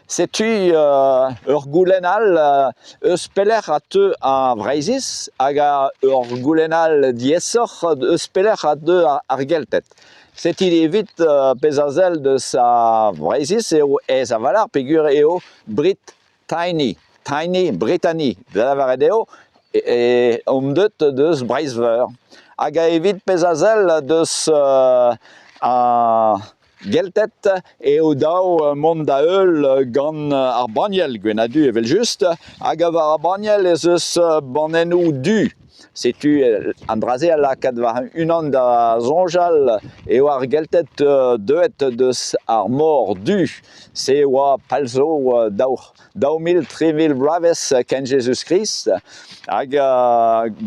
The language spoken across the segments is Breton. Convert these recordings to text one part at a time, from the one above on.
Setu ur goulenal eus pelec'h a teu a vreizis hag ur goulenal diesoc'h eus pelec'h a teu ar geltet. Setu evit pezh a zel deus a vreizis eo ez a valar peogwir eo Brittany, Brittany, da lavaret eo omdeut deus Breizh-Veur. Hag a evit pezh a zel deus a geltet eo daou mont da heul gant ar baniel gwenn-du evel just hag war ar baniel ez eus banennoù du. Setu an drazé a lakaat war unan da soñjal eo ar geltet deuet deus ar mor du. Se oa palzo daou mil, 3000 bloavezh ken Jesus Christ hag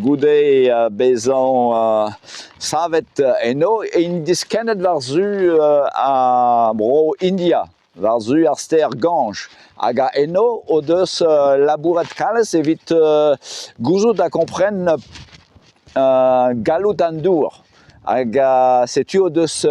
goude bezañ savet eno e in diskennet war-zu a bro India, war-zu ar stêr Ganj. Hag eno o deus labouret kalz evit gouzout da kompren gallout an dour. Hag setu o deus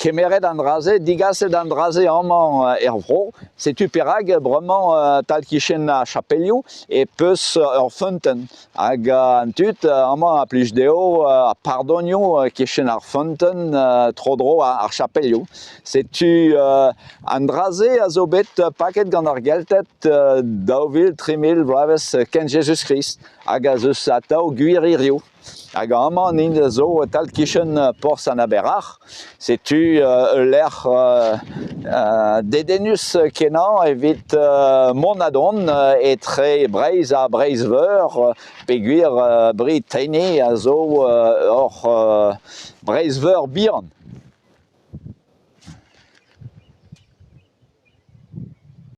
kemeret an drazé, digaset an drazé amañ vro, setu perag bremañ tal kichen a chapelioù e peus ur feunteun. Hag an tud amañ a plij dezho a pardonioù kichen ar feunteun tro-dro ar chapelioù. Setu an drazé a zo bet paket gant ar geltet daouvil 3000 bloavezh ken Jesus Christ hag a zeus atav gwirioù. Hag amañ nin zo tal kichen porzh an aberac'h, setu l'er dedennus kenañ evit mont a-don etre Breizh a Breizh-Veur peogwir Brittany a zo hor Breizh-Veur bihan.